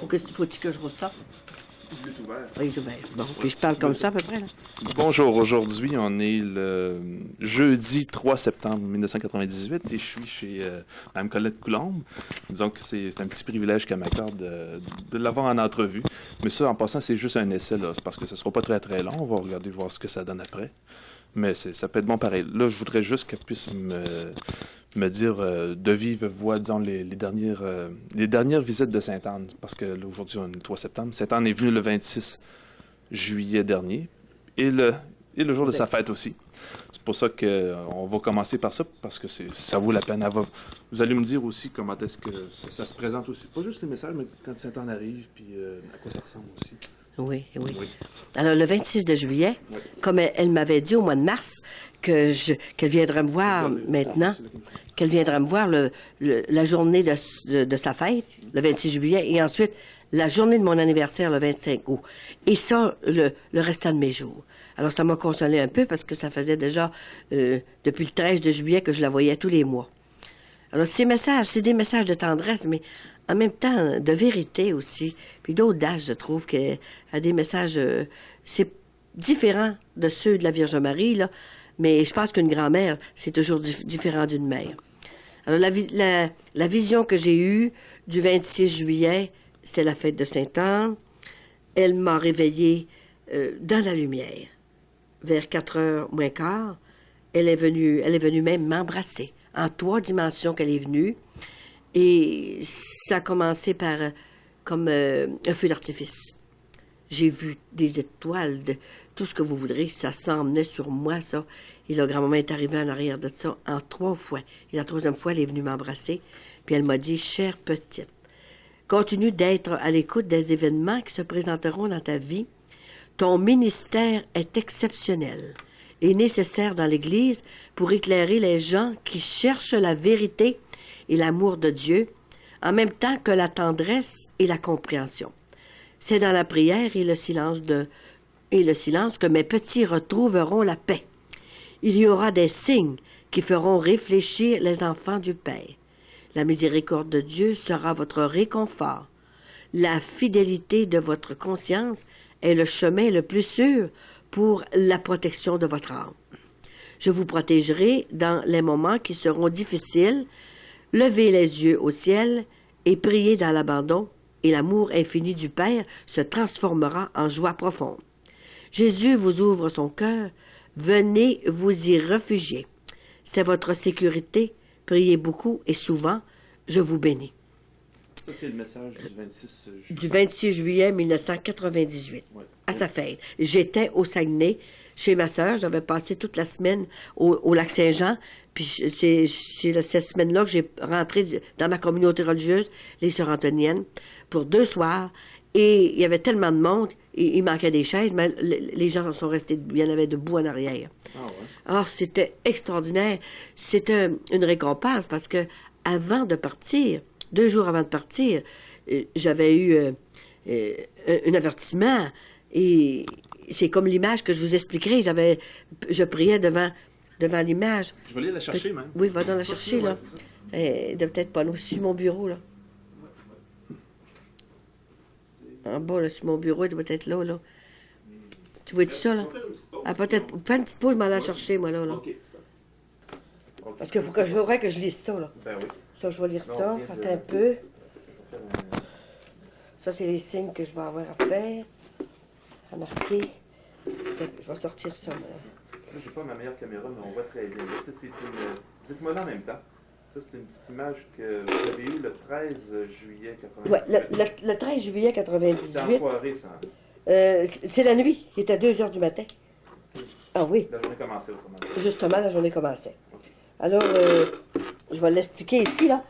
Faut-il que je ressorte? Il est ouvert. Oui, il est ouvert. Bon, puis je parle comme ça à peu près, là. Bonjour, aujourd'hui, on est le jeudi 3 septembre 1998 et je suis chez Mme Colette Coulombe. Disons que c'est un petit privilège qu'elle m'accorde de l'avoir en entrevue. Mais ça, en passant, c'est juste un essai, là, parce que ce ne sera pas très très long. On va regarder, voir ce que ça donne après. Mais ça peut être bon pareil. Là, je voudrais juste qu'elle puisse me dire de vive voix, disons, les dernières visites de Sainte-Anne. Parce que là, aujourd'hui, on est le 3 septembre. Sainte-Anne est venue le 26 juillet dernier. Et le jour de sa fête aussi. C'est pour ça qu'on va commencer par ça, parce que ça vaut la peine. Vous allez me dire aussi comment est-ce que ça se présente aussi. Pas juste les messages, mais quand Sainte-Anne arrive, puis à quoi ça ressemble aussi. Oui. Alors, le 26 de juillet, oui. Comme elle m'avait dit au mois de mars qu'elle viendrait me voir maintenant, qu'elle viendrait me voir la journée de sa fête, le 26 juillet, et ensuite la journée de mon anniversaire, le 25 août. Et ça, le restant de mes jours. Alors, ça m'a consolé un peu parce que ça faisait déjà depuis le 13 de juillet que je la voyais tous les mois. Alors, ces messages, c'est des messages de tendresse, mais en même temps, de vérité aussi, puis d'audace, je trouve, qu'elle a des messages... c'est différent de ceux de la Vierge Marie, là, mais je pense qu'une grand-mère, c'est toujours différent d'une mère. Alors, la vision que j'ai eue du 26 juillet, c'était la fête de Sainte-Anne. Elle m'a réveillée dans la lumière. Vers 4h moins quart, elle est venue même m'embrasser. En 3 dimensions qu'elle est venue. Et ça a commencé par comme un feu d'artifice. J'ai vu des étoiles, tout ce que vous voudrez, ça s'emmenait sur moi, ça. Et la grand-maman est arrivée en arrière de ça en 3 fois. Et la 3e fois, elle est venue m'embrasser. Puis elle m'a dit, « Chère petite, continue d'être à l'écoute des événements qui se présenteront dans ta vie. Ton ministère est exceptionnel et nécessaire dans l'Église pour éclairer les gens qui cherchent la vérité et l'amour de Dieu, en même temps que la tendresse et la compréhension. C'est dans la prière et le silence que mes petits retrouveront la paix. Il y aura des signes qui feront réfléchir les enfants du Père. La miséricorde de Dieu sera votre réconfort. La fidélité de votre conscience est le chemin le plus sûr pour la protection de votre âme. Je vous protégerai dans les moments qui seront difficiles. Levez les yeux au ciel et priez dans l'abandon, et l'amour infini du Père se transformera en joie profonde. Jésus vous ouvre son cœur, venez vous y réfugier. C'est votre sécurité, priez beaucoup et souvent, je vous bénis. Ça, c'est le message du 26 juillet. Du 26 juillet 1998, ouais. À sa fête. J'étais au Saguenay, chez ma sœur. J'avais passé toute la semaine au Lac-Saint-Jean. Puis c'est cette semaine-là que j'ai rentré dans ma communauté religieuse, les Sœurs Antoniennes, pour 2 soirs. Et il y avait tellement de monde, il manquait des chaises, mais les gens sont restés, il y en avait debout en arrière. Ah ouais. Alors, c'était extraordinaire. C'était une récompense parce que avant de partir, 2 jours avant de partir, j'avais eu un avertissement. Et c'est comme l'image que je vous expliquerai. Je priais devant l'image. Je vais aller la chercher, même. Oui, va donc la chercher, là. Elle doit peut-être pas là, sur mon bureau, là. En bas, là, sur mon bureau, elle doit être là, là. Tu vois tout ça, là? Ah, peut-être. Fais une petite pause, je m'en aller la chercher, moi, là. Parce qu'il faudrait que je lise ça, là. Ben oui. Ça, je vais lire ça. Attends un peu. Ça, c'est les signes que je vais avoir à faire. À marquer. Je vais sortir ça. Je n'ai pas ma meilleure caméra, mais on voit très bien. Ça, c'est une... Dites-moi là en même temps. Ça, c'est une petite image que vous avez eue le 13 juillet 98. Oui, le 13 juillet 98. C'est en soirée, ça. C'est la nuit. Il était à 2 heures du matin. Ah oui. La journée commençait autrement. Justement, la journée commençait. Alors, je vais l'expliquer ici, là.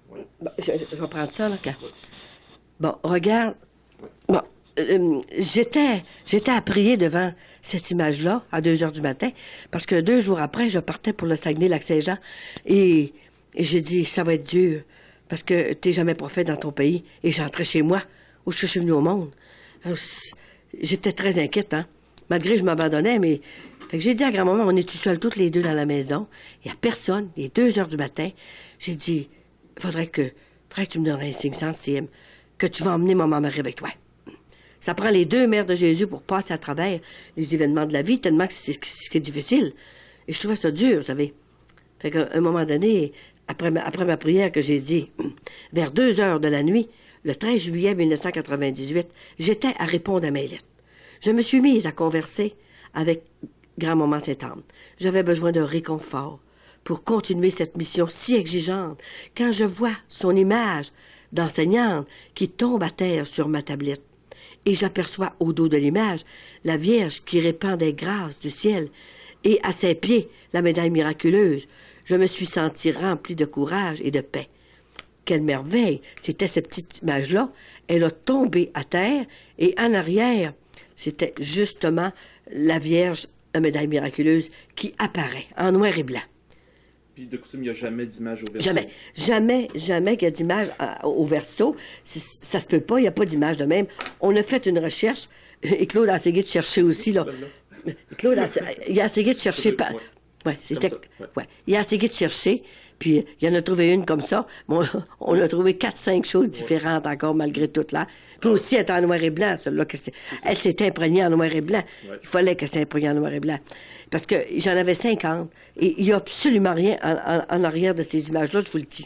Oui. Bon, je vais prendre ça, là. Bon, regarde. Bon. J'étais à prier devant cette image-là à 2 heures du matin parce que 2 jours après, je partais pour le Saguenay-Lac-Saint-Jean et j'ai dit, ça va être dur parce que t'es jamais prophète dans ton pays et j'entrais chez moi où je suis venu au monde. Alors, j'étais très inquiète, hein. Malgré que je m'abandonnais, mais... Fait que j'ai dit à grand-maman, on est tout seuls toutes les deux dans la maison. Il n'y a personne. Il est 2 heures du matin. J'ai dit, faudrait que tu me donnes un signe sensible. que tu vas emmener Maman Marie avec toi. Ça prend les 2 mères de Jésus pour passer à travers les événements de la vie, tellement que c'est difficile. Et je trouvais ça dur, vous savez. Fait qu'à un moment donné, après ma prière que j'ai dit, vers 2 heures de la nuit, le 13 juillet 1998, j'étais à répondre à mes lettres. Je me suis mise à converser avec Grand-Maman Sainte-Anne. J'avais besoin de réconfort pour continuer cette mission si exigeante. Quand je vois son image d'enseignante qui tombe à terre sur ma tablette, et j'aperçois au dos de l'image la Vierge qui répand des grâces du ciel, et à ses pieds la médaille miraculeuse, je me suis sentie remplie de courage et de paix. Quelle merveille! C'était cette petite image-là. Elle a tombé à terre, et en arrière, c'était justement la Vierge, la médaille miraculeuse, qui apparaît en noir et blanc. Puis de coutume, il n'y a jamais d'image au verso. Jamais qu'il y a d'image au verso. Ça se peut pas, il n'y a pas d'image de même. On a fait une recherche, et Claude a essayé de chercher aussi, là. Claude, il a essayé de chercher... Ouais, c'était... Ouais. Il a essayé de chercher, puis il en a trouvé une comme ça. Bon, on a trouvé 4-5 choses différentes encore, malgré tout, là. Puis aussi, elle était en noir et blanc, celle-là. Elle s'est imprégnée en noir et blanc. Ouais. Il fallait qu'elle s'imprègne en noir et blanc. Parce que j'en avais 50, et il n'y a absolument rien en arrière de ces images-là, je vous le dis.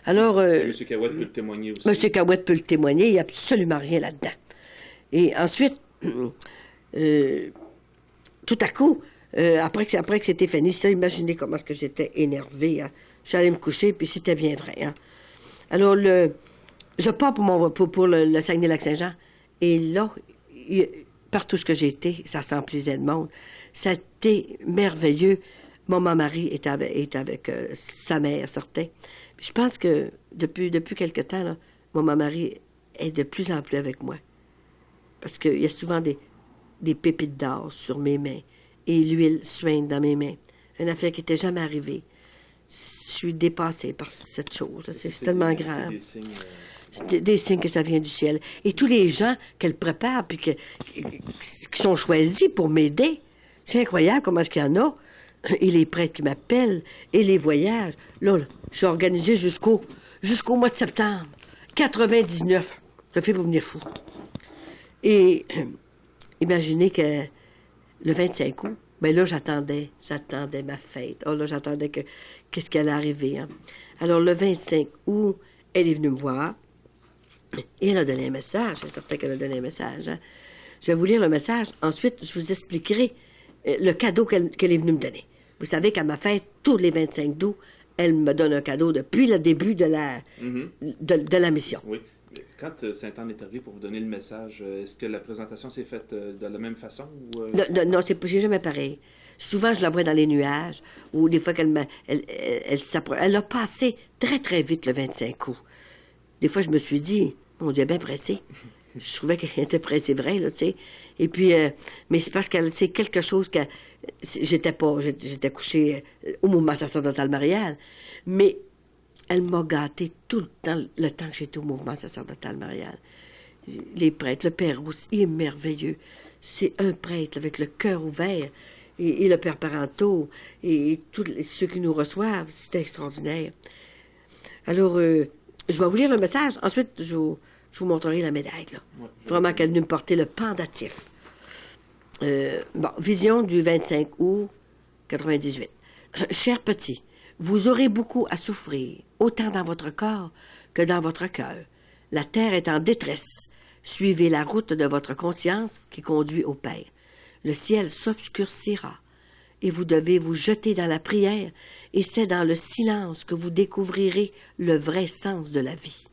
Alors... M. Cahouette peut le témoigner aussi. M. Cahouette peut le témoigner, il n'y a absolument rien là-dedans. Et ensuite, tout à coup, après que c'était fini, ça, imaginez comment est-ce que j'étais énervée. Hein. Je suis allée me coucher, puis c'était bien vrai. Hein. Alors, je pars pour le Saguenay-Lac-Saint-Jean, et là, partout ce que j'ai été, ça s'emplissait de monde. Ça a été merveilleux. Maman Marie est avec sa mère, certain. Puis je pense que depuis quelque temps, là, Maman Marie est de plus en plus avec moi. Parce qu'il y a souvent des pépites d'or sur mes mains et l'huile suinte dans mes mains. Une affaire qui n'était jamais arrivée. Je suis dépassée par cette chose. C'est tellement grave. C'est des signes que ça vient du ciel. Et tous les gens qu'elle prépare puis qui sont choisis pour m'aider, c'est incroyable comment est-ce qu'il y en a. Et les prêtres qui m'appellent, et les voyages. Là, je suis organisée jusqu'au mois de septembre. 99. Ça fait pour venir fou. Et imaginez que le 25 août, bien là, j'attendais ma fête. Oh là, j'attendais qu'est-ce qui allait arriver. Hein? Alors, le 25 août, elle est venue me voir. Et elle a donné un message. C'est certain qu'elle a donné un message. Hein? Je vais vous lire le message. Ensuite, je vous expliquerai le cadeau qu'elle est venue me donner. Vous savez qu'à ma fête, tous les 25 août, elle me donne un cadeau depuis le début de la mission. Oui. Quand Sainte-Anne est arrivée pour vous donner le message, est-ce que la présentation s'est faite de la même façon? Ou Non, c'est jamais pareil. Souvent, je la vois dans les nuages, ou des fois elle a passé très, très vite le 25 août. Des fois, je me suis dit, mon Dieu, bien pressée. Je trouvais qu'elle était pressée, vrai, là, tu sais. Et puis, mais c'est parce qu'elle, c'est quelque chose que j'étais couchée au mouvement sacerdotal marial, mais elle m'a gâté tout le temps que j'étais au mouvement sacerdotal marial. Les prêtres, le Père Rousse, il est merveilleux. C'est un prêtre avec le cœur ouvert, et le Père Parenteau, et tous ceux qui nous reçoivent, c'était extraordinaire. Alors, je vais vous lire le message, ensuite, je vous montrerai la médaille, là. Ouais, vraiment qu'elle nous portait le pendatif. Vision du 25 août 98. Cher petit, vous aurez beaucoup à souffrir, autant dans votre corps que dans votre cœur. La terre est en détresse. Suivez la route de votre conscience qui conduit au Père. Le ciel s'obscurcira et vous devez vous jeter dans la prière, et c'est dans le silence que vous découvrirez le vrai sens de la vie.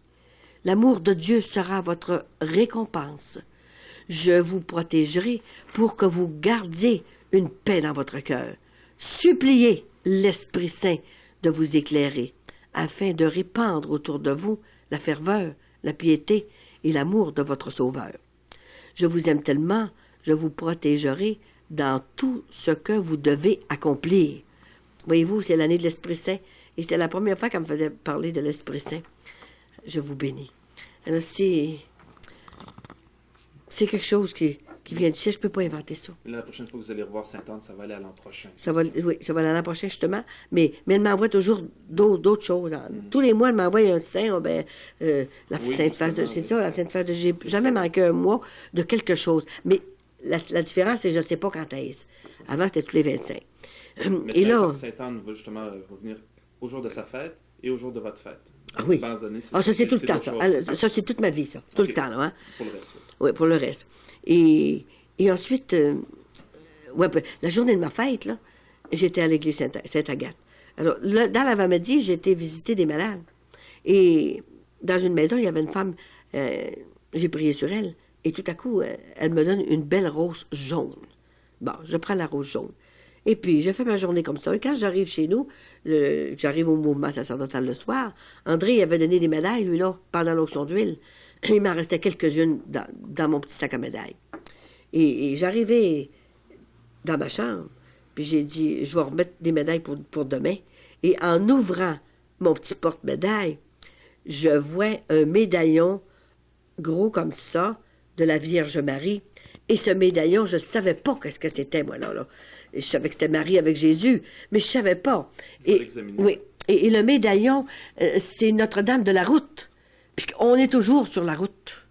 L'amour de Dieu sera votre récompense. Je vous protégerai pour que vous gardiez une paix dans votre cœur. Suppliez l'Esprit Saint de vous éclairer, afin de répandre autour de vous la ferveur, la piété et l'amour de votre Sauveur. Je vous aime tellement, je vous protégerai dans tout ce que vous devez accomplir. Voyez-vous, c'est l'année de l'Esprit Saint, et c'était la première fois qu'elle me faisait parler de l'Esprit Saint. Je vous bénis. Alors, c'est quelque chose qui qui vient du ciel. Je ne peux pas inventer ça. Mais là, la prochaine fois que vous allez revoir Sainte-Anne, ça va aller à l'an prochain. Oui, ça va aller l'an prochain, justement. Mais elle m'envoie toujours d'autres choses. Tous les mois, elle m'envoie un saint. La Sainte Face de... C'est ça, la Sainte Face de... J'ai jamais manqué un mois de quelque chose. Mais la différence, c'est que je ne sais pas quand est-ce. Avant, c'était tous les 25. Mais là, Sainte-Anne va justement revenir au jour de sa fête et au jour de votre fête. Ah oui. Ça, c'est tout le temps, ça. Ça, c'est toute ma vie, ça. Tout le temps, là. Hein? Pour le reste. Oui, pour le reste. Et ensuite, la journée de ma fête, là, j'étais à l'église Sainte-Agathe. Alors, là, dans l'avant-midi, j'ai été visiter des malades. Et dans une maison, il y avait une femme, j'ai prié sur elle, et tout à coup, elle me donne une belle rose jaune. Bon, je prends la rose jaune. Et puis, je fais ma journée comme ça. Et quand j'arrive chez nous, j'arrive au mouvement sacerdotal le soir, André avait donné des médailles, lui, là, pendant l'onction d'huile. Il m'en restait quelques-unes dans mon petit sac à médailles. Et j'arrivais dans ma chambre, puis j'ai dit, je vais remettre des médailles pour demain. Et en ouvrant mon petit porte-médaille, je vois un médaillon gros comme ça de la Vierge Marie. Et ce médaillon, je ne savais pas qu'est-ce que c'était, moi, là. Je savais que c'était Marie avec Jésus, mais je ne savais pas. Oui. Et le médaillon, c'est Notre-Dame de la route. Puis on est toujours sur la route.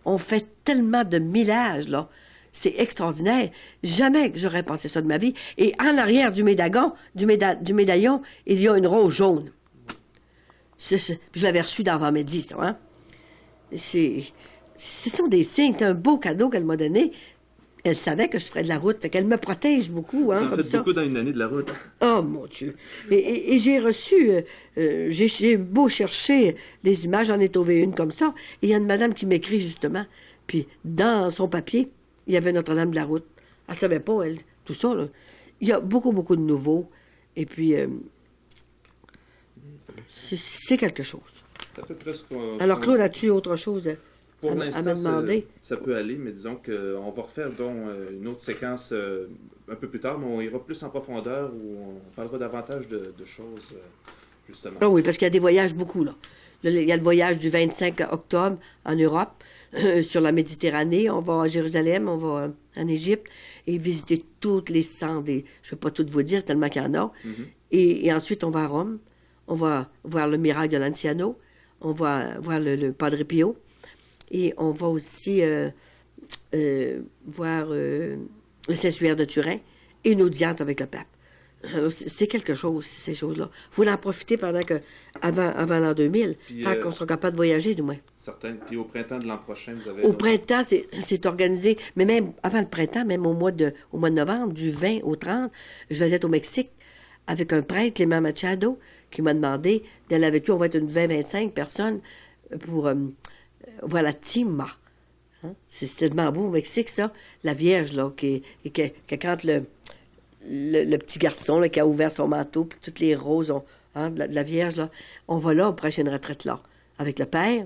On fait tellement de millages, là. C'est extraordinaire. Jamais que j'aurais pensé ça de ma vie. Et en arrière du médaillon, il y a une rose jaune. Je l'avais reçu d'avant-midi, ça, hein? Ce sont des signes. C'est un beau cadeau qu'elle m'a donné. Elle savait que je ferais de la route, fait qu'elle me protège beaucoup. Hein, ça en fait beaucoup dans une année de la route. Oh, mon Dieu! Et j'ai reçu, j'ai beau chercher des images, j'en ai trouvé une comme ça, et il y a une madame qui m'écrit, justement, puis dans son papier, il y avait Notre-Dame de la route. Elle savait pas, elle, tout ça, là. Il y a beaucoup, beaucoup de nouveaux, et puis, c'est quelque chose. C'est à peu près Alors, Claude, as-tu autre chose pour l'instant, ça peut aller, mais disons qu'on va refaire donc une autre séquence un peu plus tard, mais on ira plus en profondeur où on parlera davantage de choses, justement. Ah oui, parce qu'il y a des voyages beaucoup, là. Il y a le voyage du 25 octobre en Europe, sur la Méditerranée. On va à Jérusalem, on va en Égypte, et visiter toutes les cendres. Je ne vais pas tout vous dire, tellement qu'il y en a. Et ensuite, on va à Rome. On va voir le miracle de l'Anciano. On va voir le Padre Pio. Et on va aussi voir le Saint-Suaire de Turin et une audience avec le pape. Alors, c'est quelque chose, ces choses-là. Il faut en profiter avant l'an 2000, puis, tant qu'on sera capable de voyager, du moins. Certain. Puis au printemps de l'an prochain, vous avez... Au printemps, c'est organisé, mais même avant le printemps, même au mois de novembre, du 20 au 30, je vais être au Mexique avec un prêtre, Clément Machado, qui m'a demandé d'aller avec lui. On va être une 20-25 personnes pour... voilà, Tima. Hein? C'est tellement beau au Mexique, ça. La Vierge, là, qui quand le petit garçon là, qui a ouvert son manteau, puis toutes les roses de la Vierge, là, on va là, aux prochaines retraites, là, avec le Père.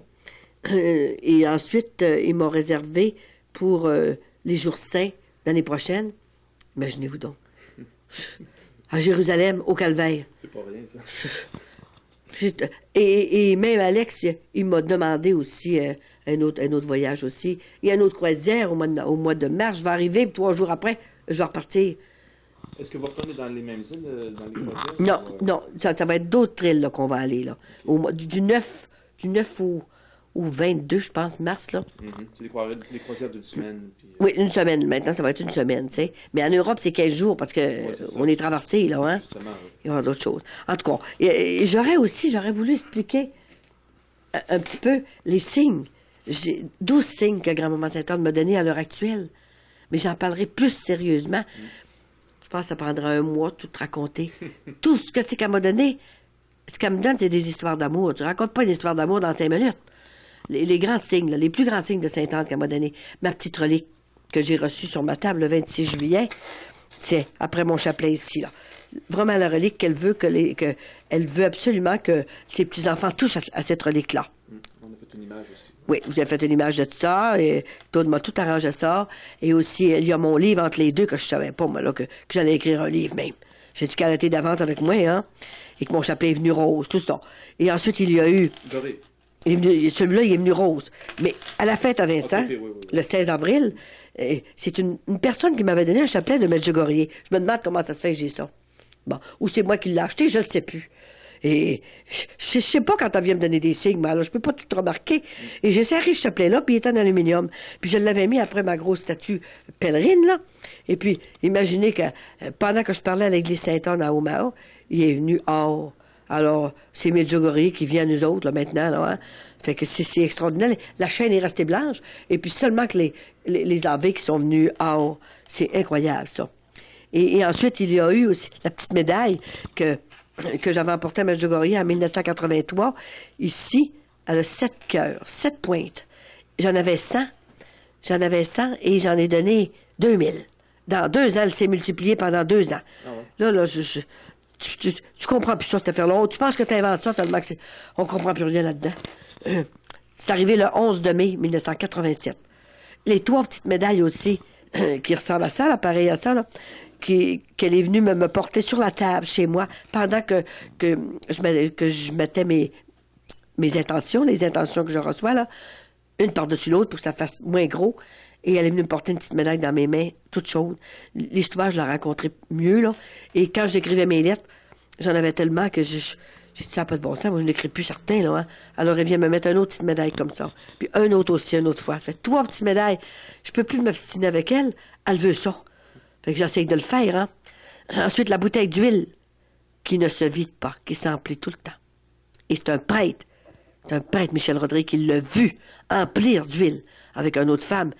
Et ensuite, il m'a réservé pour les jours saints l'année prochaine. Imaginez-vous donc. À Jérusalem, au Calvaire. C'est pas rien, ça. Et même Alex, il m'a demandé aussi un autre voyage aussi. Il y a une autre croisière au mois de mars. Je vais arriver, puis 3 jours après, je vais repartir. Est-ce que vous retournez dans les mêmes îles, dans les croisières? Non, ça va être d'autres îles là, qu'on va aller. Là. Du 9 au 22, je pense, mars. Là. C'est les croisières d'une semaine. Puis, oui, une semaine. Maintenant, ça va être une semaine, tu sais. Mais en Europe, c'est 15 jours parce qu'on est traversé, là, hein? Justement, oui. Il y aura d'autres choses. En tout cas, j'aurais voulu expliquer un petit peu les signes. J'ai 12 signes que Grand-Maman Sainte-Anne m'a donnés à l'heure actuelle. Mais j'en parlerai plus sérieusement. Je pense que ça prendra un mois, tout raconter. Tout ce que c'est qu'elle m'a donné, ce qu'elle me donne, c'est des histoires d'amour. Tu ne racontes pas une histoire d'amour dans 5 minutes. Les grands signes, là, les plus grands signes de Sainte-Anne qu'elle m'a donné. Ma petite relique que j'ai reçue sur ma table le 26 juillet, tiens, après mon chapelet ici, là. Vraiment la relique qu'elle veut, elle veut absolument que ses petits-enfants touchent à cette relique-là. On a fait une image aussi. Oui, vous avez fait une image de ça, et Claude m'a tout arrangé ça. Et aussi, il y a mon livre entre les deux que je savais pas, moi, là, que j'allais écrire un livre même. J'ai dit qu'elle était d'avance avec moi, hein, et que mon chapelet est venu rose, tout ça. Et ensuite, il y a eu... Doré. Celui-là, il est venu rose. Mais à la fête à Vincent, oui. le 16 avril, c'est une personne qui m'avait donné un chapelet de Medjugorje. Je me demande comment ça se fait que j'ai ça. Bon. Ou c'est moi qui l'ai acheté, je ne sais plus. Et je sais pas quand elle vient me donner des signes, mais alors je peux pas tout remarquer. Et j'ai serré ce chapelet-là, puis il était en aluminium. Puis je l'avais mis après ma grosse statue pèlerine, là. Et puis, imaginez que pendant que je parlais à l'église Sainte-Anne à Omaha, il est venu or. Alors, c'est Medjugorje qui vient à nous autres, là, maintenant, là, hein. Fait que c'est extraordinaire. La chaîne est restée blanche, et puis seulement que les AV qui sont venus or. C'est incroyable, ça. Et ensuite, il y a eu aussi la petite médaille que j'avais emportée à Medjugorje en 1983. Ici, elle a 7 cœurs, 7 pointes. J'en avais 100 et j'en ai donné 2000. Dans 2 ans, elle s'est multipliée pendant 2 ans. Ah ouais. Là, tu comprends plus ça, cette affaire-là. Tu penses que tu inventes ça tellement que on comprend plus rien là-dedans. C'est arrivé le 11 de mai 1987. Les 3 petites médailles aussi, qui ressemblent à ça, là, pareil à ça, là, qu'elle est venue me porter sur la table chez moi pendant que je mettais mes intentions, les intentions que je reçois, là, une par-dessus l'autre pour que ça fasse moins gros. Et elle est venue me porter une petite médaille dans mes mains, toute chaude. L'histoire, je la rencontrais mieux, là. Et quand j'écrivais mes lettres, j'en avais tellement que j'ai dit, ça n'a pas de bon sens, moi, je n'écris plus certains, là. Hein. Alors, elle vient me mettre une autre petite médaille comme ça. Puis un autre aussi, une autre fois. Ça fait 3 petites médailles. Je peux plus m'obstiner avec elle. Elle veut ça. Fait que j'essaie de le faire, hein. Ensuite, la bouteille d'huile qui ne se vide pas, qui s'emplit tout le temps. Et c'est un prêtre, Michel Rodrigue, qui l'a vu emplir d'huile avec une autre femme.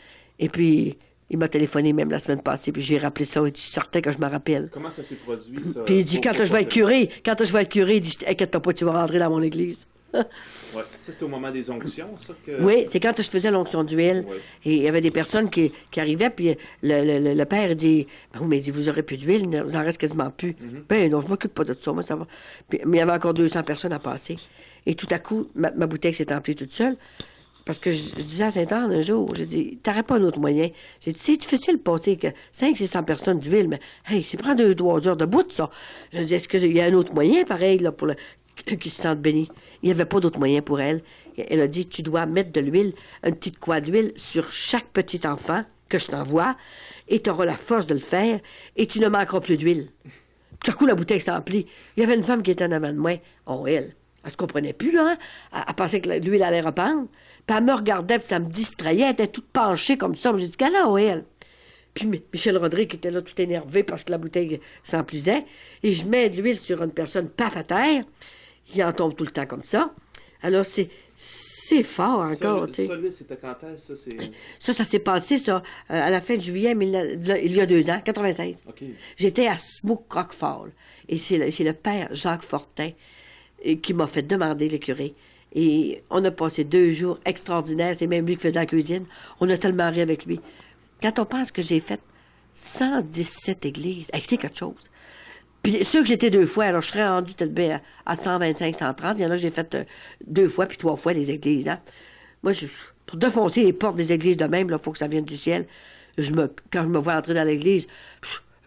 Et puis, il m'a téléphoné même la semaine passée, puis j'ai rappelé ça, et je suis certain que je me rappelle. Comment ça s'est produit, ça? Puis il dit, quand je vais être curé, il dit, inquiète-toi pas, tu vas rentrer dans mon église. Ouais. Ça, c'était au moment des onctions, ça? Oui, c'est quand je faisais l'onction d'huile. Ouais. Et il y avait des personnes qui arrivaient, puis le père dit, ben oui, mais il dit, vous aurez plus d'huile, il vous en reste quasiment plus. Ben non, je m'occupe pas de ça, moi, ça va. Puis, mais il y avait encore 200 personnes à passer. Et tout à coup, ma bouteille s'est emplie toute seule. Parce que je disais à Sainte-Anne un jour, j'ai dit, t'aurais pas un autre moyen. J'ai dit, c'est difficile de passer que 500-600 personnes d'huile, mais hey, c'est prendre 2-3 heures de bout de ça. Je dis, est-ce qu'il y a un autre moyen, pareil, là, pour qu'ils se sentent bénis? Il n'y avait pas d'autre moyen pour elle. Elle a dit, tu dois mettre de l'huile, une petite croix d'huile sur chaque petit enfant que je t'envoie, et tu auras la force de le faire, et tu ne manqueras plus d'huile. Tout à coup, la bouteille s'emplit. Il y avait une femme qui était en avant de moi. Oh, elle se comprenait plus, là. Hein? Elle pensait que l'huile allait reprendre. Puis elle me regardait, puis ça me distrayait. Elle était toute penchée comme ça. J'ai dit, qu'elle a, elle? Puis Michel Rodrigue était là tout énervé parce que la bouteille s'emplissait. Et je mets de l'huile sur une personne, paf, à terre. Il en tombe tout le temps comme ça. Alors, c'est fort encore, tu sais. Ça, c'était quand est-ce, ça? Ça s'est passé, ça, à la fin de juillet, il y a 2 ans, 96. Okay. J'étais à Smoke Rockfall. Et c'est le père Jacques Fortin qui m'a fait demander le curé. Et on a passé 2 jours extraordinaires. C'est même lui qui faisait la cuisine. On a tellement ri avec lui. Quand on pense que j'ai fait 117 églises, c'est quelque chose. Puis ceux que j'étais 2 fois, alors je serais rendu peut-être à 125, 130. Il y en a que j'ai fait 2 fois puis 3 fois les églises. Hein. Moi, pour défoncer les portes des églises de même, il faut que ça vienne du ciel. Quand je me vois entrer dans l'église,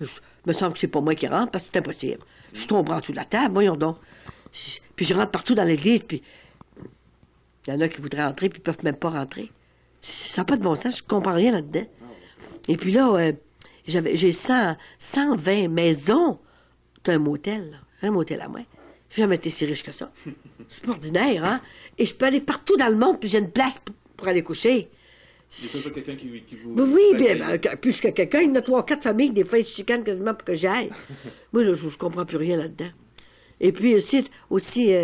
je me semble que c'est pas moi qui rentre parce que c'est impossible. Je tombe en dessous de la table, voyons donc. Puis je rentre partout dans l'église, puis il y en a qui voudraient entrer, puis ils peuvent même pas rentrer. Ça n'a pas de bon sens, je comprends rien là-dedans. Et puis là, j'ai 120 maisons. C'est un motel, là. Un motel à moi. J'ai jamais été si riche que ça. C'est pas ordinaire, hein? Et je peux aller partout dans le monde, puis j'ai une place pour aller coucher. Il y a toujours quelqu'un qui vous... Oui, bien, plus que quelqu'un, il y en a 3-4 familles, des fois, ils se chicanent quasiment pour que j'aille. Moi, je comprends plus rien là-dedans. Et puis aussi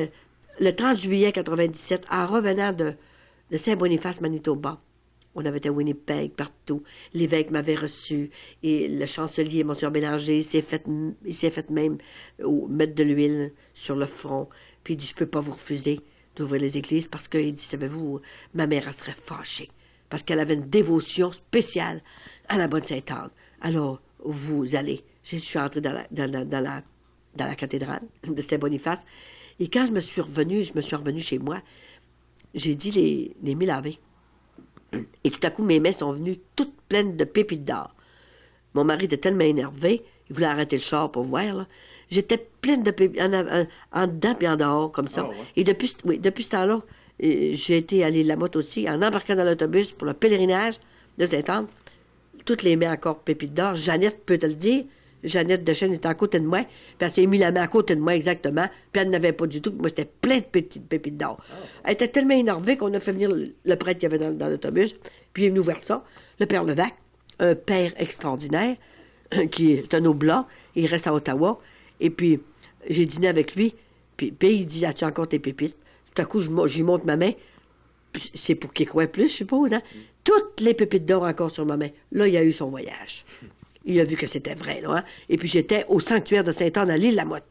le 30 juillet 97, en revenant de Saint-Boniface, Manitoba, on avait été à Winnipeg, partout. L'évêque m'avait reçu, et le chancelier, Monsieur Bélanger, il s'est fait même mettre de l'huile sur le front. Puis il dit, je peux pas vous refuser d'ouvrir les églises, parce qu'il dit, savez-vous, ma mère, elle serait fâchée, parce qu'elle avait une dévotion spéciale à la bonne Sainte-Anne. Alors, vous allez. Je suis entrée dans la cathédrale de Saint-Boniface. Et quand je me suis revenue chez moi, j'ai dit les 1000 Ave. Et tout à coup, mes mains sont venues toutes pleines de pépites d'or. Mon mari était tellement énervé, il voulait arrêter le char pour voir, là. J'étais pleine de pépites en dedans puis en dehors, comme ça. Ah, ouais. Et depuis ce temps-là, j'ai été à l'île de la Motte aussi, en embarquant dans l'autobus pour le pèlerinage de Sainte-Anne. Toutes les mains encore pépites d'or. Jeannette peut te le dire. Jeannette Dechaine était à côté de moi, puis elle s'est mis la main à côté de moi exactement, puis elle n'avait pas du tout. Moi, j'étais plein de petites pépites d'or. Elle était tellement énervée qu'on a fait venir le prêtre qu'il y avait dans l'autobus, puis il est venu voir ça. Le père Levac, un père extraordinaire, c'est un oblat, il reste à Ottawa, et puis j'ai dîné avec lui, puis il dit, as-tu encore tes pépites? Tout à coup, j'y monte ma main, puis c'est pour qu'il croie plus, je suppose, hein? Toutes les pépites d'or encore sur ma main. Là, il a eu son voyage. Il a vu que c'était vrai, là. Hein? Et puis, j'étais au sanctuaire de Sainte-Anne à l'Île-la-Motte.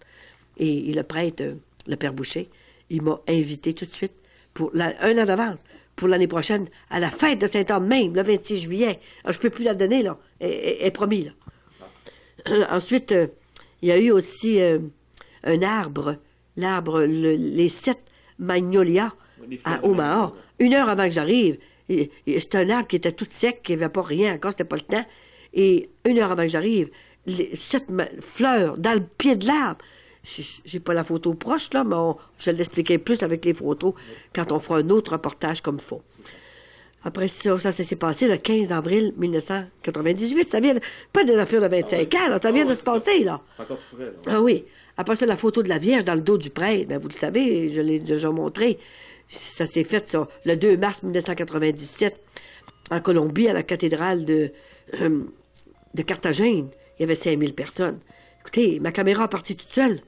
Et le prêtre, le père Boucher, il m'a invité tout de suite, un an d'avance, pour l'année prochaine, à la fête de Sainte-Anne même, le 26 juillet. Alors, je ne peux plus la donner, là. Elle est promis, là. Ensuite, il y a eu aussi un arbre, les 7 magnolias à Omaha. 1 heure avant que j'arrive. C'est un arbre qui était tout sec, qui n'avait pas rien encore, c'était pas le temps. Et 1 heure avant que j'arrive, 7 fleurs dans le pied de l'arbre. J'ai pas la photo proche, là, mais je vais l'expliquer plus avec les photos quand on fera un autre reportage comme il faut. Après ça s'est passé le 15 avril 1998. Ça vient pas des affaires de 25 ans, là, ça vient de se passer, là. C'est encore tout frais, là. Ah oui. Après ça, la photo de la Vierge dans le dos du prêtre, bien, vous le savez, je l'ai déjà montré. Ça s'est fait, ça, le 2 mars 1997, en Colombie, à la cathédrale de Carthagène. Il y avait 5000 personnes. Écoutez, ma caméra est partie toute seule.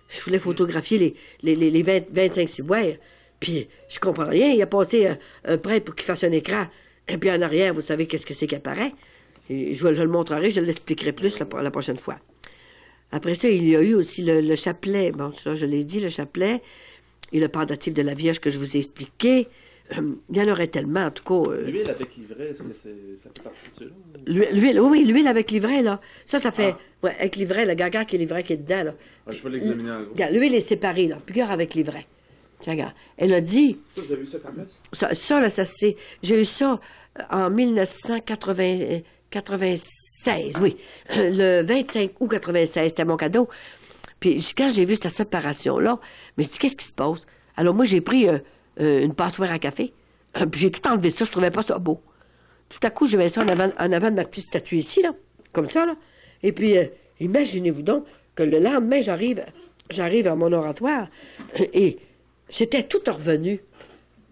Je voulais photographier les 25 ciboires. Puis, je comprends rien. Il a passé un prêtre pour qu'il fasse un écran. Et puis, en arrière, vous savez qu'est-ce que c'est qui apparaît. Et je le montrerai, je l'expliquerai plus la prochaine fois. Après ça, il y a eu aussi le chapelet. Bon, ça, je l'ai dit, le chapelet. Et le pendatif de la Vierge que je vous ai expliqué. Il y en aurait tellement, en tout cas. L'huile avec livret, est-ce que ça fait partie de cela? Oui, l'huile avec livret, là. Ça fait... Ouais, avec livret, le gaga qui est livret qui est dedans, là. Ah, je vais l'examiner en gros. Regarde, l'huile est séparée, là. Puis regarde avec livret. Tiens, regarde. Elle a dit... Ça, vous avez vu ça quand même? Ça, là, ça c'est... J'ai eu ça en 1996, oui. Le 25 août 96, c'était mon cadeau. Puis quand j'ai vu cette séparation-là, mais je dis, qu'est-ce qui se passe? Alors moi, j'ai pris une passoire à café, puis j'ai tout enlevé ça, je trouvais pas ça beau. Tout à coup, je mets ça en avant de ma petite statue ici, là, comme ça, là. Et puis, imaginez-vous donc que le lendemain, j'arrive à mon oratoire, et c'était tout revenu.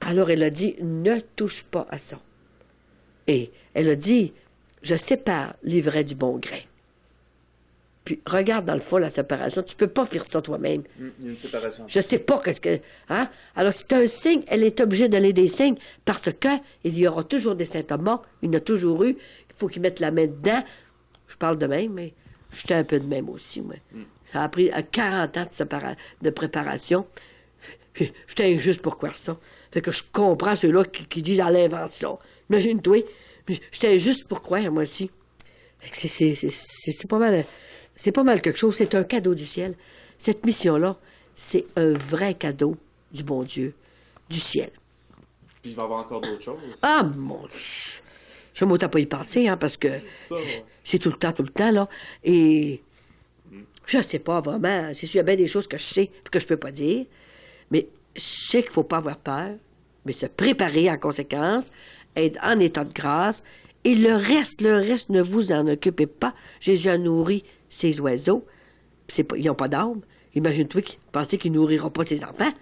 Alors, elle a dit, ne touche pas à ça. Et elle a dit, je sépare l'ivraie du bon grain. Puis, regarde dans le fond la séparation. Tu peux pas faire ça toi-même. Il y a une séparation. Je sais pas qu'est-ce que... Hein? Alors, c'est un signe. Elle est obligée de donner des signes parce que il y aura toujours des symptômes. Il y en a toujours eu. Il faut qu'ils mettent la main dedans. Je parle de même, mais j'étais un peu de même aussi, moi. Ça a pris 40 ans de préparation. Puis, j'étais injuste pour croire ça. Fait que je comprends ceux-là qui disent à l'invention. Imagine-toi. J'étais injuste pour croire, moi aussi. C'est pas mal... C'est pas mal quelque chose, c'est un cadeau du ciel. Cette mission-là, c'est un vrai cadeau du bon Dieu, du ciel. Puis il va y avoir encore d'autres choses. Ah, mon Dieu! Je ne m'autais pas y penser, hein, parce que Ça, ouais. c'est tout le temps, là. Et je sais pas vraiment. C'est sûr, il y a bien des choses que je sais et que je peux pas dire. Mais je sais qu'il faut pas avoir peur, mais se préparer en conséquence, être en état de grâce. Et le reste, ne vous en occupez pas. Jésus a nourri ses oiseaux. Ils n'ont pas d'âme. Imagine-toi penser qu'il ne nourrira pas ses enfants,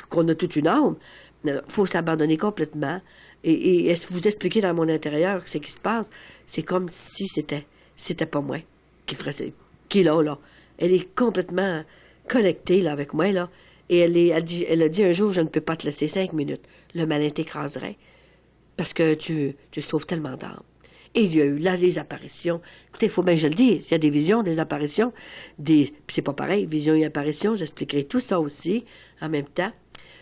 qu'on a toute une âme. Il faut s'abandonner complètement. Et vous expliquer dans mon intérieur ce qui se passe, c'est comme si c'était pas moi qui est là. Elle est complètement connectée là, avec moi, là. Et elle a dit un jour, je ne peux pas te laisser 5 minutes. Le malin t'écraserait. Parce que tu sauves tellement d'âmes. Et il y a eu là des apparitions. Écoutez, il faut bien que je le dise. Il y a des visions, des apparitions. Puis c'est pas pareil, visions et apparitions. J'expliquerai tout ça aussi en même temps.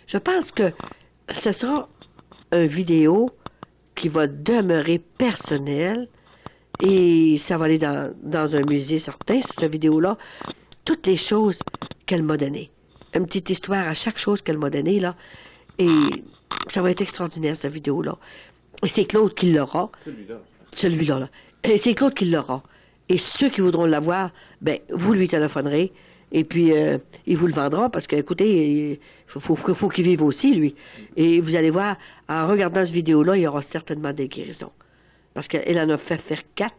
Je pense que ce sera une vidéo qui va demeurer personnelle et ça va aller dans un musée certain, cette vidéo-là. Toutes les choses qu'elle m'a données. Une petite histoire à chaque chose qu'elle m'a donnée, là. Et ça va être extraordinaire, cette vidéo-là. Et c'est Claude qui l'aura. Celui-là, là. Et c'est Claude qui l'aura. Et ceux qui voudront l'avoir, ben, vous lui téléphonerez Et puis, il vous le vendra parce que, écoutez, il faut qu'il vive aussi, lui. Et vous allez voir, en regardant cette vidéo-là, il y aura certainement des guérisons. Parce qu'elle en a fait faire 4.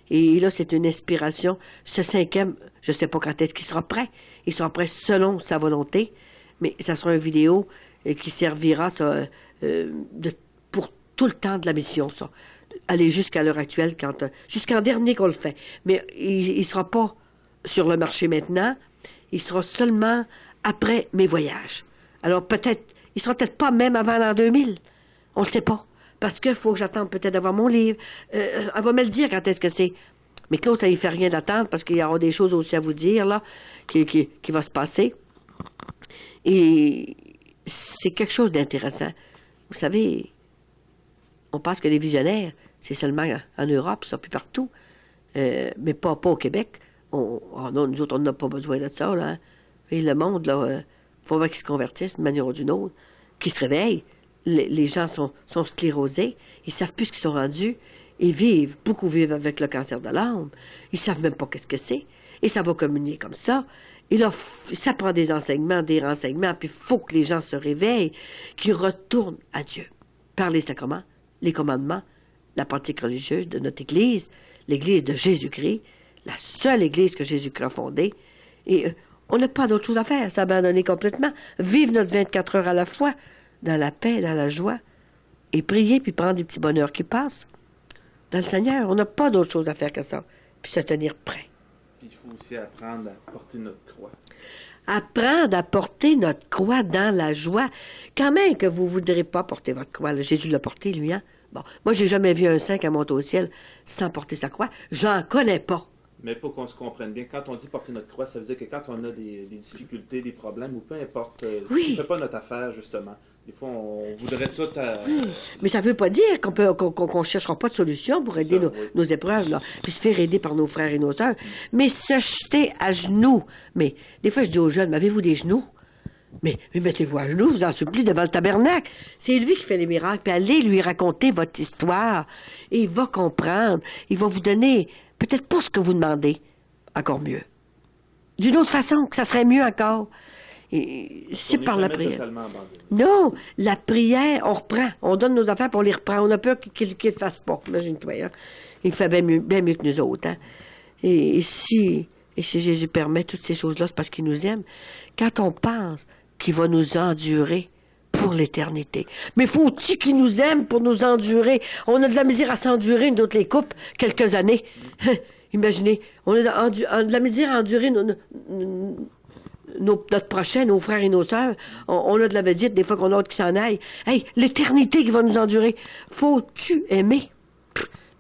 Et là, c'est une inspiration. Ce 5e, je ne sais pas quand est-ce qu'il sera prêt. Il sera prêt selon sa volonté. Mais ça sera une vidéo qui servira ça, pour tout le temps de la mission, ça. Aller jusqu'à l'heure actuelle, jusqu'en dernier qu'on le fait. Mais il ne sera pas sur le marché maintenant. Il sera seulement après mes voyages. Alors peut-être, il sera peut-être pas même avant l'an 2000. On ne le sait pas. Parce qu'il faut que j'attende peut-être d'avoir mon livre. Elle va me le dire quand est-ce que c'est. Mais Claude, ça ne fait rien d'attendre parce qu'il y aura des choses aussi à vous dire, là, qui va se passer. Et c'est quelque chose d'intéressant. Vous savez, on pense que les visionnaires, c'est seulement en Europe, ça, puis partout. Mais pas au Québec. Non, nous autres, on n'a pas besoin de ça, là. Hein. Et le monde, là, faut voir qu'ils se convertissent d'une manière ou d'une autre, qu'ils se réveillent. Les gens sont sclérosés. Ils savent plus ce qu'ils sont rendus. Ils beaucoup vivent avec le cancer de l'âme. Ils savent même pas qu'est-ce que c'est. Et ça va communier comme ça. Et là, ça prend des enseignements, des renseignements, puis il faut que les gens se réveillent, qu'ils retournent à Dieu par les sacrements, les commandements, la pratique religieuse de notre Église, l'Église de Jésus-Christ, la seule Église que Jésus-Christ a fondée. Et on n'a pas d'autre chose à faire, s'abandonner complètement, vivre notre 24 heures à la fois, dans la paix, dans la joie, et prier, puis prendre des petits bonheurs qui passent. Dans le Seigneur, on n'a pas d'autre chose à faire que ça, puis se tenir prêt. Puis il faut aussi apprendre à porter notre croix. Apprendre à porter notre croix dans la joie. Quand même que vous ne voudrez pas porter votre croix. Là, Jésus l'a porté, lui, hein? Bon, moi, j'ai jamais vu un saint qui a monté au ciel sans porter sa croix. J'en connais pas. Mais pour qu'on se comprenne bien, quand on dit porter notre croix, ça veut dire que quand on a des difficultés, des problèmes, ou peu importe, oui. Ce ne fait pas notre affaire, justement. Des fois, on voudrait tout... Mais ça ne veut pas dire qu'on ne cherchera pas de solution pour aider nos épreuves, là, puis se faire aider par nos frères et nos sœurs. Mais se jeter à genoux. Mais des fois, je dis aux jeunes, avez-vous des genoux? Mais mettez-vous à genoux, je vous en supplie, devant le tabernacle. C'est lui qui fait les miracles. Puis allez lui raconter votre histoire. Et il va comprendre. Il va vous donner, peut-être pas ce que vous demandez, encore mieux. D'une autre façon, que ça serait mieux encore. Et c'est par la prière. Non, la prière, on reprend. On donne nos affaires, puis on les reprend. On a peur qu'il ne fasse pas. Imagine-toi. Hein? Il fait bien mieux que nous autres. Hein? Et si Jésus permet toutes ces choses-là, c'est parce qu'il nous aime. Quand on pense qu'il va nous endurer pour l'éternité. Mais faut-il qu'il nous aime pour nous endurer? On a de la misère à s'endurer, nous autres, les couples, quelques années. Imaginez, on a de la misère à endurer notre prochain, nos frères et nos sœurs. On a de la visite, des fois qu'on a hâte qu'ils s'en aillent. Hey, l'éternité qui va nous endurer. Faut-tu aimer?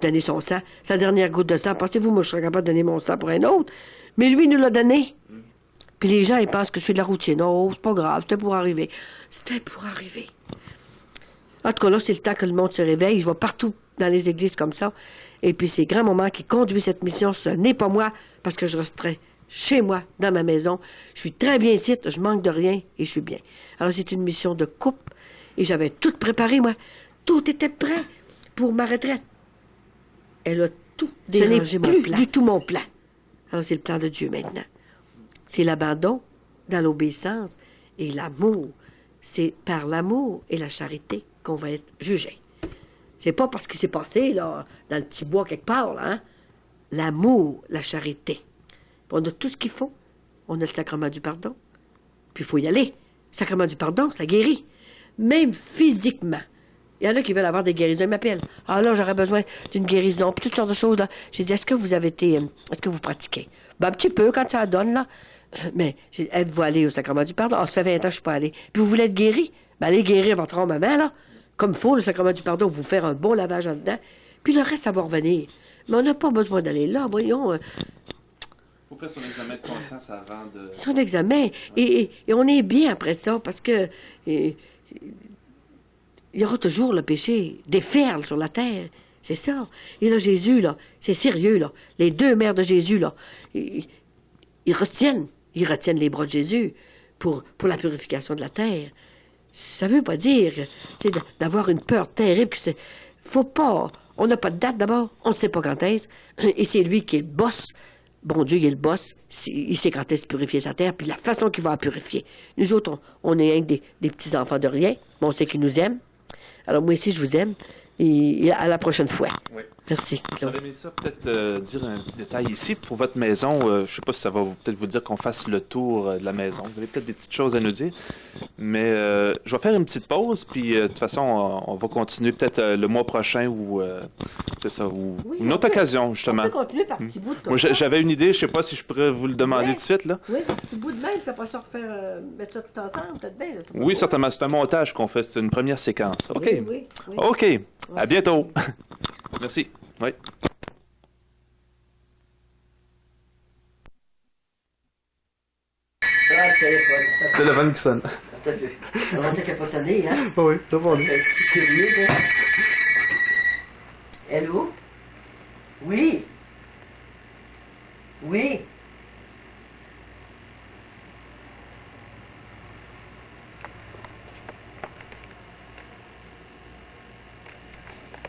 Donner son sang, sa dernière goutte de sang. Pensez-vous, moi, je serais capable de donner mon sang pour un autre? Mais lui, il nous l'a donné. Puis les gens, ils pensent que c'est de la routine. Non, c'est pas grave, c'était pour arriver. C'était pour arriver. En tout cas, là, c'est le temps que le monde se réveille. Je vois partout dans les églises comme ça. Et puis, c'est grand moment qui conduit cette mission. Ce n'est pas moi, parce que je resterai chez moi, dans ma maison. Je suis très bien ici, je manque de rien et je suis bien. Alors, c'est une mission de couple. Et j'avais tout préparé, moi. Tout était prêt pour ma retraite. Elle a tout dérangé mon plan. Ce n'est plus du tout mon plan. Alors, c'est le plan de Dieu maintenant. C'est l'abandon dans l'obéissance et l'amour. C'est par l'amour et la charité qu'on va être jugé. C'est pas parce qu'il s'est passé, là, dans le petit bois quelque part, là, hein? L'amour, la charité. Puis on a tout ce qu'il faut. On a le sacrement du pardon. Puis il faut y aller. Le sacrement du pardon, ça guérit. Même physiquement. Il y en a qui veulent avoir des guérisons. Ils m'appellent. Ah là, j'aurais besoin d'une guérison. Puis toutes sortes de choses, là. J'ai dit, est-ce que vous pratiquez? Ben, un petit peu, quand ça donne, là. Mais, êtes-vous allé au sacrement du pardon? Ah, ça fait 20 ans que je ne suis pas allé. Puis vous voulez être guéri? Ben, allez guérir votre âme avant, là. Comme il faut, le sacrement du pardon, vous faire un bon lavage en dedans. Puis le reste, ça va revenir. Mais on n'a pas besoin d'aller là, voyons. Il faut faire son examen de conscience avant de... Son examen. Et on est bien après ça, parce que... il y aura toujours le péché déferle sur la terre. C'est ça. Et là, Jésus, là, c'est sérieux, là. Les deux mères de Jésus, là, ils retiennent les bras de Jésus pour la purification de la terre. Ça veut pas dire d'avoir une peur terrible. Faut pas... On n'a pas de date, d'abord. On ne sait pas quand est-ce. Et c'est lui qui est le boss bon Dieu, il est le boss, il sait quand est-ce purifier sa terre, puis la façon qu'il va la purifier. Nous autres, on est rien que des petits-enfants de rien, mais on sait qu'il nous aime. Alors moi aussi, je vous aime, et à la prochaine fois. Oui. Merci, Claude. J'aurais aimé ça peut-être dire un petit détail ici. Pour votre maison, je ne sais pas si ça va peut-être vous dire qu'on fasse le tour de la maison. Vous avez peut-être des petites choses à nous dire. Mais je vais faire une petite pause, puis de toute façon, on va continuer peut-être le mois prochain ou c'est ça, ou une autre occasion, justement. On peut continuer par petits bouts de comme Moi, ça. j'avais une idée, je ne sais pas si je pourrais vous le demander Ouais. tout de suite, là. Oui, un petit bout de main, il ne fait pas ça refaire, mettre ça tout ensemble, peut-être bien. Là, c'est pas Oui, bon. certainement. C'est un montage qu'on fait. C'est une première séquence. OK. Oui. OK. À bientôt. Merci. Oui. Ah, le téléphone. Téléphone qui sonne. T'as vu. On va qu'à pas sonner, hein? Oui, Ça fait un petit curieux, là. Allô? Oui. Oui.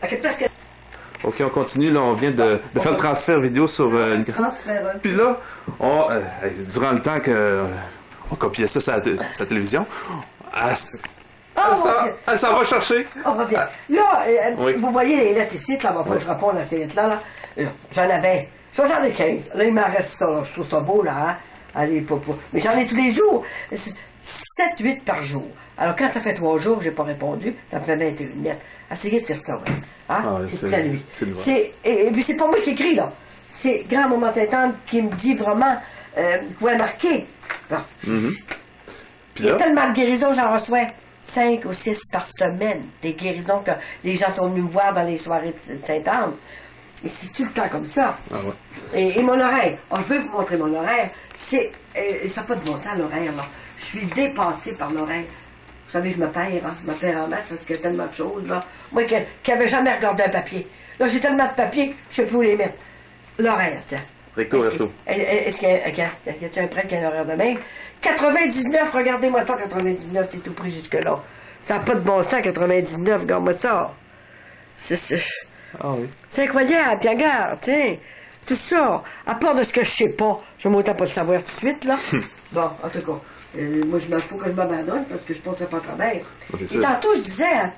À quelle place que... OK, on continue. Là, on vient de faire le transfert vidéo sur une cassette. Transfert. Puis là, durant le temps on copiait ça sur la télévision, elle s'en va chercher. On revient. Là, Oui. vous voyez les lettres ici, là, il faut que je réponde à ces lettres-là. Là. J'en avais 75. Là, il m'en reste ça. Là. Je trouve ça beau, là. Hein? Allez, papa. Mais j'en ai tous les jours. 7-8 par jour. Alors, quand ça fait 3 jours que j'ai pas répondu, ça me fait 21 lettres. Essayez de faire ça, ouais. Hein? Ah ouais, c'est toute la nuit. c'est le vrai. Et puis, c'est pas moi qui écris, là. C'est Grand Moment Saint-Anne qui me dit vraiment, vous pouvez marquer. Bon. Puis Il y a là, tellement de guérisons, j'en reçois 5 ou 6 par semaine. Des guérisons que les gens sont venus me voir dans les soirées de Sainte-Anne. Et c'est tout le temps comme ça. ah ouais. Et mon oreille. Oh, je vais vous montrer mon oreille. C'est. Ça n'a pas de bon sens, l'oreille, là. Je suis dépassée par l'oreille. Vous savez, je me perds, hein. Je me perds en masse parce qu'il y a tellement de choses, là. Moi qui n'avais jamais regardé un papier. Là, j'ai tellement de papiers, je ne sais plus où les mettre. L'oreille, tiens. Recto verso. Est-ce qu'il y a un prêtre qui a un horaire de même? 99, regardez-moi ça, 99, c'est tout pris jusque-là. Ça n'a pas de bon sens, 99, regarde-moi ça. Ah oui. C'est incroyable, puis regarde, tiens, tout ça, à part de ce que je sais pas, je vais autant pas le savoir tout de suite, là. Bon, en tout cas, moi, je m'en fous que je m'abandonne parce que je pense que c'est pas très bien. c'est Et sûr. tantôt, je disais, hein,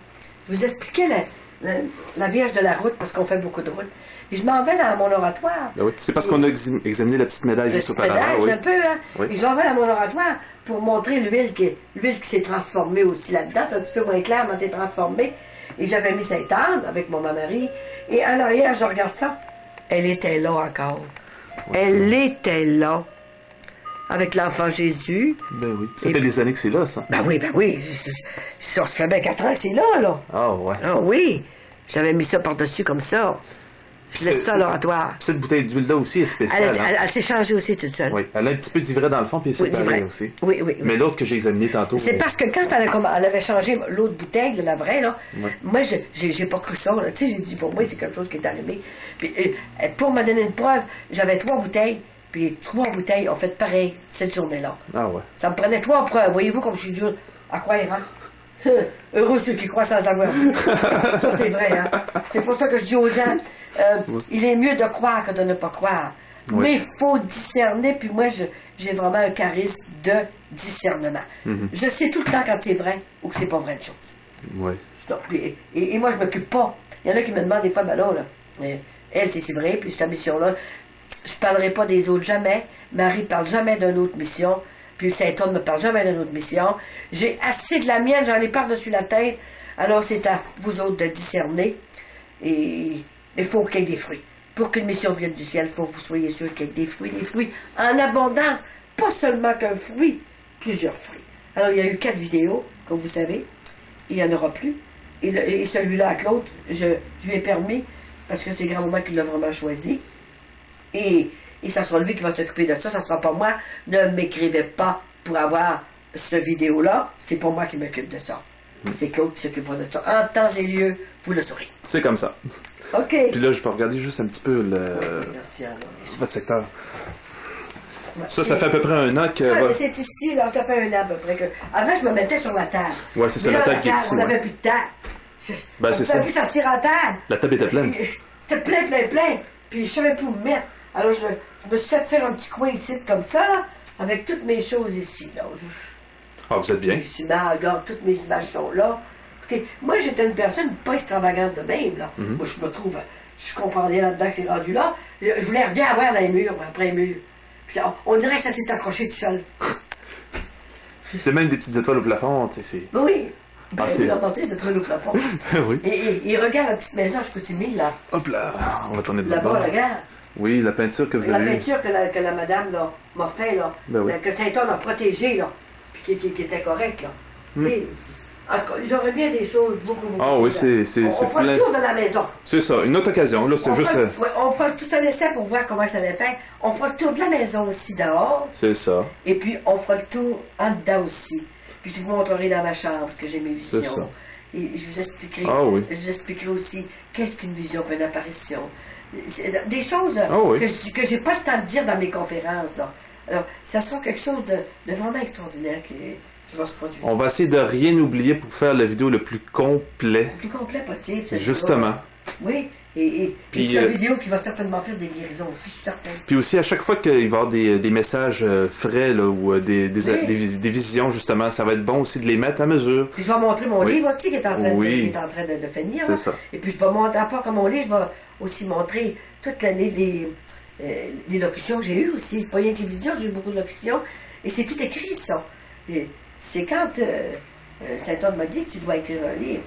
je vous expliquais la Vierge de la route, parce qu'on fait beaucoup de routes. Et je m'en vais dans mon oratoire. Ben oui. C'est parce qu'on a examiné la petite médaille juste auparavant. Oui. Un peu, hein? Oui. Et j'en vais dans mon oratoire pour montrer l'huile qui s'est transformée aussi là-dedans. C'est un petit peu moins clair, mais c'est transformé. Et j'avais mis Sainte-Anne avec mon mari. Et en arrière, je regarde ça. Elle était là encore. Elle était là. Avec l'enfant Jésus. Ben oui. Ça fait des années que c'est là, ça. Ben oui. Ça fait bien 4 ans que c'est là. Ah ouais. Ah oui. J'avais mis ça par-dessus comme ça. Je laisse ça à l'oratoire. Cette bouteille d'huile-là aussi est spéciale. Elle s'est changée aussi toute seule. Oui. Elle a un petit peu d'ivraie dans le fond, puis elle s'est séparée aussi. Oui. Mais l'autre que j'ai examiné tantôt. C'est parce que quand elle avait changé l'autre bouteille, la vraie, là, moi, j'ai pas cru ça. Tu sais, j'ai dit, pour moi, c'est quelque chose qui est arrivé. Puis, pour me donner une preuve, j'avais 3 bouteilles, puis 3 bouteilles ont fait pareil cette journée-là. Ah ouais. Ça me prenait 3 preuves. Voyez-vous comme je suis dur à croire, hein? Heureux ceux qui croient sans avoir. Ça, c'est vrai, hein? C'est pour ça que je dis aux gens, il est mieux de croire que de ne pas croire. Oui. Mais il faut discerner, puis moi, j'ai vraiment un charisme de discernement. Je sais tout le temps quand c'est vrai ou que c'est pas vrai de chose. Oui. Et moi, je m'occupe pas. Il y en a qui me demandent des fois, ben là, elle, c'est vrai, puis cette mission-là, je parlerai pas des autres jamais. Marie parle jamais d'une autre mission. Puis Saint-Anne ne me parle jamais d'une autre mission. J'ai assez de la mienne, j'en ai par-dessus la tête. Alors c'est à vous autres de discerner. Et il faut qu'il y ait des fruits. Pour qu'une mission vienne du ciel, il faut que vous soyez sûr qu'il y ait des fruits en abondance. Pas seulement qu'un fruit, plusieurs fruits. Alors il y a eu 4 vidéos, comme vous savez. Il n'y en aura plus. Et celui-là à Claude, je lui ai permis, parce que c'est grand-maman qui l'a vraiment choisi. Et ça sera lui qui va s'occuper de ça, ça sera pas moi. Ne m'écrivez pas pour avoir ce vidéo-là. C'est pas moi qui m'occupe de ça. C'est Claude qui s'occupera de ça. En temps et lieu, vous le saurez. C'est comme ça. OK. Puis là, je peux regarder juste un petit peu Merci, votre secteur. Ça fait à peu près un an que... C'est ici, là, ça fait un an à peu près que... Avant, je me mettais sur la table. Ouais, c'est ça, Mais la là, table qui est ici. on Ouais. n'avait plus de table. Ben, c'est ça. On ne pouvait plus s'asseoir à table. La table était pleine. C'était plein. Puis je savais plus où me mettre. Alors, je me suis fait faire un petit coin ici, comme ça, là, avec toutes mes choses ici. Là. Ah, vous êtes bien. Mes images, regarde, toutes mes images sont là. Écoutez, moi, j'étais une personne pas extravagante de même, là. Moi, je me trouve, je comprenais là-dedans que c'est rendu là. Je voulais rien avoir dans les murs, après les murs. Puis on dirait que ça s'est accroché tout seul. Il y a même des petites étoiles au plafond, tu sais, c'est... Oui. Ah, Vous l'entendez, c'est très au plafond. Oui. Et il regarde la petite maison à Chicoutimi, là. Hop là, on va tourner de Là-bas, là-bas. regarde. Oui, la peinture que vous La avez eue. peinture que la madame là, m'a fait, là, Ben oui. que Saint-Anne a protégée, là, puis qui était correcte, là. Tu sais, j'aurais bien des choses beaucoup. Ah oui, différentes. c'est On fera plein. le tour de la maison. C'est ça, une autre occasion, là, c'est On juste... fera, ouais, on fera tout un essai pour voir comment ça va faire. On fera le tour de la maison aussi dehors, C'est ça, et puis on fera le tour en dedans aussi. Puis je vous montrerai dans ma chambre, parce que j'ai mes c'est visions. ça. Et je vous expliquerai. Ah oui. Je vous expliquerai aussi qu'est-ce qu'une vision, puis une apparition. C'est des choses Ah oui. que j'ai pas le temps de dire dans mes conférences. Là. Alors, ça sera quelque chose de vraiment extraordinaire qui va se produire. On va essayer de rien oublier pour faire la vidéo le plus complet. Le plus complet possible. cette Justement. vidéo. Oui, et Puis, c'est une vidéo qui va certainement faire des guérisons aussi, je suis certaine. Puis aussi, à chaque fois qu'il va y avoir des messages frais là, ou des visions, justement, ça va être bon aussi de les mettre à mesure. Puis je vais montrer mon Oui. livre aussi qui est en train, Oui. qui est en train de finir. C'est là. ça. Et puis je vais montrer, à part comme mon livre, je vais aussi montrer toutes les locutions que j'ai eues aussi. C'est pas rien que les visions, j'ai eu beaucoup de locutions. Et c'est tout écrit, ça. Et c'est quand Saint-Anne m'a dit que tu dois écrire un livre.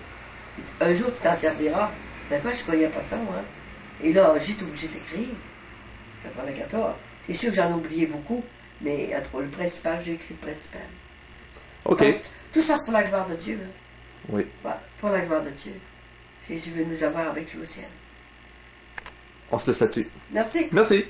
Un jour, tu t'en serviras. Ben quoi, je croyais pas ça, moi. Et là, j'étais obligé d'écrire. 94. C'est sûr que j'en ai oublié beaucoup, mais en tout cas, le principal, j'ai écrit le principal. OK. Donc, tout ça, c'est pour la gloire de Dieu. Hein. Oui. Voilà, pour la gloire de Dieu. Jésus veut nous avoir avec lui au ciel. On se laisse là-dessus. Merci. Merci.